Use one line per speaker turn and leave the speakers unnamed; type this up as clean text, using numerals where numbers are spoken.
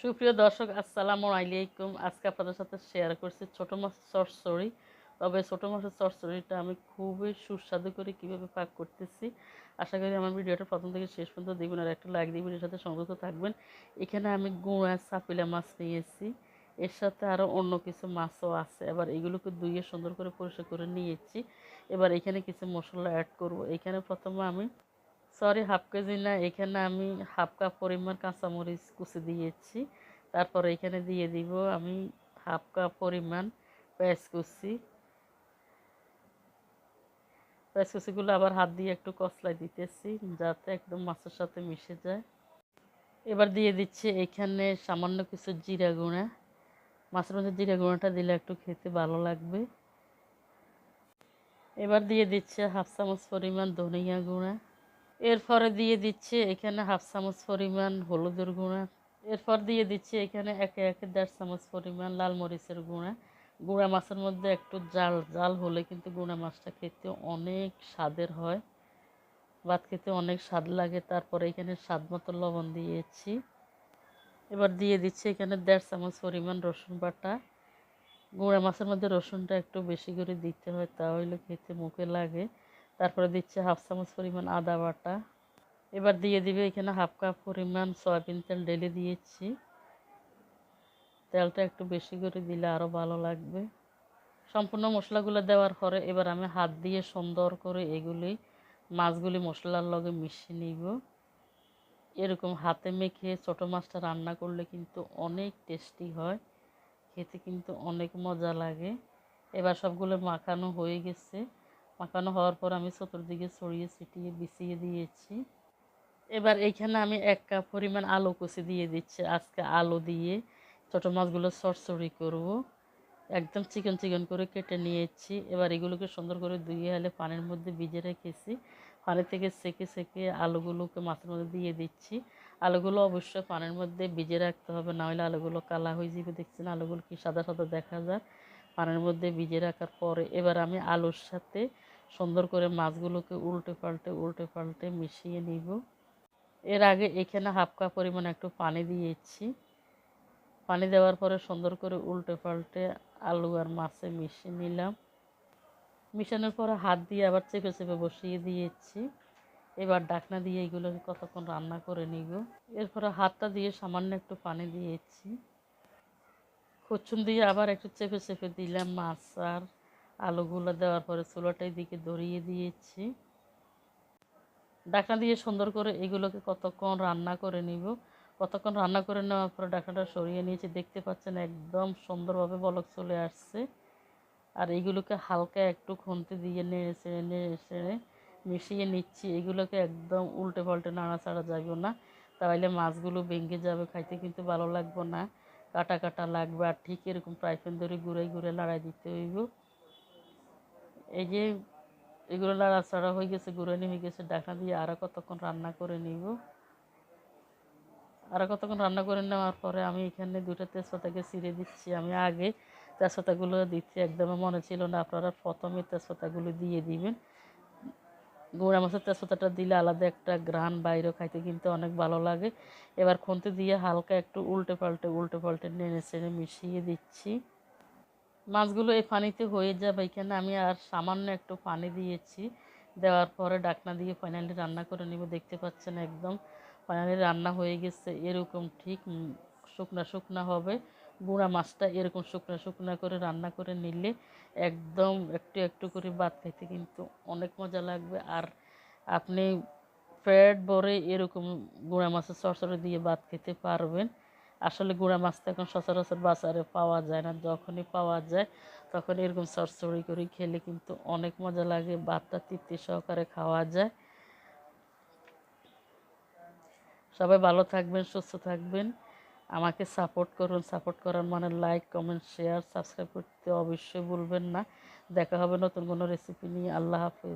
সুপ্রিয় দর্শক, আসসালামু আলাইকুম। আজকে আপনাদের সাথে শেয়ার করছি ছোটো মাছের চচ্চড়ি। তবে ছোটো মাছের চচ্চড়িটা আমি খুবই সুস্বাদু করে কীভাবে পাক করতেছি। আশা করি আমার ভিডিওটা প্রথম থেকে শেষ পর্যন্ত দেখবেন, আর একটা লাইক দিয়ে ভিডিওর সাথে সংযুক্ত থাকবেন। এখানে আমি গুঁড়া চাপিলা মাছ নিয়েছি, এর সাথে আরও অন্য কিছু মাছও আছে। এবার এগুলোকে ধুয়ে সুন্দর করে পরিষ্কার করে নিয়েছি। এবার এখানে কিছু মশলা অ্যাড করব। এখানে প্রথমে আমি হাফ কেজি না, এখানে আমি হাফ কাপ পরিমাণ কাঁচামরিচ কুচি দিয়েছি। তারপরে এখানে দিয়ে দিব আমি হাফ কাপ পরিমাণ পেঁয়াজ কুচি। পেঁয়াজ কুচিগুলো আবার হাত দিয়ে একটু কষলাই দিতেছি, যাতে একদম মাছের সাথে মিশে যায়। এবার দিয়ে দিচ্ছি এখানে সামান্য কিছু জিরা গুঁড়া। মাছের মধ্যে জিরা গুঁড়াটা দিলে একটু খেতে ভালো লাগবে। এবার দিয়ে দিচ্ছে হাফ চামচ পরিমাণ ধনিয়া গুঁড়া। এরপরে দিয়ে দিচ্ছে এখানে হাফ চামচ পরিমাণ হলুদের গুঁড়া। এরপর দিয়ে দিচ্ছি এখানে একে একে 1.5 চামচ পরিমাণ লাল মরিচের গুঁড়া। গুঁড়া মাছের মধ্যে একটু জাল জাল হলে কিন্তু গুঁড়া মাছটা খেতে অনেক স্বাদের হয়, ভাত খেতে অনেক স্বাদ লাগে। তারপরে এখানে স্বাদ মতো লবণ দিয়েছি। এবার দিয়ে দিচ্ছি এখানে 1.5 চামচ পরিমাণ রসুন বাটা। গুঁড়া মাছের মধ্যে রসুনটা একটু বেশি করে দিতে হয়, তাহলে খেতে মুখে লাগে। তারপরে দিচ্ছে হাফ চামচ পরিমাণ আদা বাটা। এবার দিয়ে দিবে এখানে হাফ কাপ পরিমাণ সয়াবিন তেল ঢেলে দিয়েছি। তেলটা একটু বেশি করে দিলে আরও ভালো লাগবে। সম্পূর্ণ মশলাগুলো দেওয়ার পরে এবার আমি হাত দিয়ে সুন্দর করে মাছগুলি মশলার লগে মিশিয়ে নিব। এরকম হাতে মেখে ছোটো মাছটা রান্না করলে কিন্তু অনেক টেস্টি হয়, খেতে কিন্তু অনেক মজা লাগে। এবার সবগুলো মাখানো হয়ে গেছে। মাখানো হওয়ার পর আমি চতুর্দিকে ছড়িয়ে ছিটিয়ে বিছিয়ে দিয়েছি। এবার এইখানে আমি 1 কাপ পরিমাণ আলু কুচি দিয়ে দিচ্ছি। আজকে আলু দিয়ে ছোটো মাছগুলো চচ্চড়ি করব। একদম চিকন চিকন করে কেটে নিয়েছি। এবার এগুলোকে সুন্দর করে ধুয়ে পানির মধ্যে ভিজে রেখেছি। পানি থেকে সেকে সেকে আলুগুলোকে মাছের মধ্যে দিয়ে দিচ্ছি। আলুগুলো অবশ্যই পানির মধ্যে ভিজে রাখতে হবে, নাহলে আলুগুলো কালা হয়ে যাবে। দেখছেন আলুগুলো কি সাদা সাদা দেখা যায়। পানির মধ্যে ভিজে রাখার পরে এবার আমি আলুর সাথে সুন্দর করে মাছগুলোকে উল্টে পাল্টে মিশিয়ে নিব। এর আগে এখানে হাফ কাপ পরিমাণ একটু পানি দিয়েছি। পানি দেওয়ার পরে সুন্দর করে উল্টে পাল্টে আলু আর মাছে মিশিয়ে নিলাম। মিশানোর পরে হাত দিয়ে আবার চেপে চেপে বসিয়ে দিয়েছি। এবার ঢাকনা দিয়ে এগুলোকে কতক্ষণ রান্না করে নিব। এরপরে হাতটা দিয়ে সামান্য একটু পানি দিয়েছি। খুচুন দিয়ে আবার একটু চেপে চেপে দিলাম। মাছ আর আলুগুলো দেওয়ার পরে চুলাটাই দিকে ধরিয়ে দিয়েছি। ঢাকনা দিয়ে সুন্দর করে এগুলোকে কতক্ষণ রান্না করে নিব। কতক্ষণ রান্না করে নেওয়ার পরে ঢাকনাটা সরিয়ে নিয়েছি। দেখতে পাচ্ছেন একদম সুন্দরভাবে বলক চলে আসছে। আর এইগুলোকে হালকা একটু খুন্তি দিয়ে নেড়ে চেড়ে মিশিয়ে নিচ্ছি। এগুলোকে একদম উল্টে পাল্টে নাড়াচাড়া যাবে না, তাহলে মাছগুলো ভেঙে যাবে, খাইতে কিন্তু ভালো লাগবে না, কাটা কাটা লাগবে। আর ঠিক এরকম ফ্রাই প্যান ধরে ঘুরে ঘুরে লড়াই দিতে হইব। এই যে এগুলো নাড়াচাড়া হয়ে গেছে, গুঁড়ানি হয়ে গেছে, ঢাকনা দিয়ে আরও কতক্ষণ রান্না করে নিব। আরও কতক্ষণ রান্না করে নেওয়ার পরে আমি এখানে 2টা তেজপাতাকে ছিঁড়ে দিচ্ছি। আমি আগে তেজপাতাগুলো দিতে একদমই মনে ছিল না, আপনারা প্রথমে তেজপাতাগুলো দিয়ে দিবেন। গুঁড়া মাছের তেজপাতাটা দিলে আলাদা একটা ঘ্রাণ বাইরে, খাইতে কিন্তু অনেক ভালো লাগে। এবার খুন্তি দিয়ে হালকা একটু উল্টে পাল্টে নেড়ে চেড়ে মিশিয়ে দিচ্ছি। মাছগুলো এই পানিতে হয়ে যাবে। এখানে আমি আর সামান্য একটু পানি দিয়েছি। দেওয়ার পরে ঢাকনা দিয়ে ফাইনালি রান্না করে নিব। দেখতে পাচ্ছেন একদম ফাইনালি রান্না হয়ে গেছে। এরকম ঠিক শুকনা শুকনা হবে। গুঁড়া মাছটা এরকম শুকনা শুকনা করে রান্না করে নিলে একদম একটু একটু করে ভাত খাইতে কিন্তু অনেক মজা লাগবে। আর আপনি পেট ভরে এরকম গুঁড়া মাছের চচ্চড়ি দিয়ে ভাত খেতে পারবেন। আসলে গুঁড়া মাছটা এখন সচরাচর বাজারে পাওয়া যায় না, যখনই পাওয়া যায় তখন এরকম চচ্চড়ি করে খেলে কিন্তু অনেক মজা লাগে, ভাতটা তৃপ্তি সহকারে খাওয়া যায়। সবাই ভালো থাকবেন, সুস্থ থাকবেন, আমাকে সাপোর্ট করুন। সাপোর্ট করার মানে লাইক, কমেন্ট, শেয়ার, সাবস্ক্রাইব করতে অবশ্যই ভুলবেন না। দেখা হবে নতুন কোনো রেসিপি নিয়ে। আল্লাহ হাফেজ।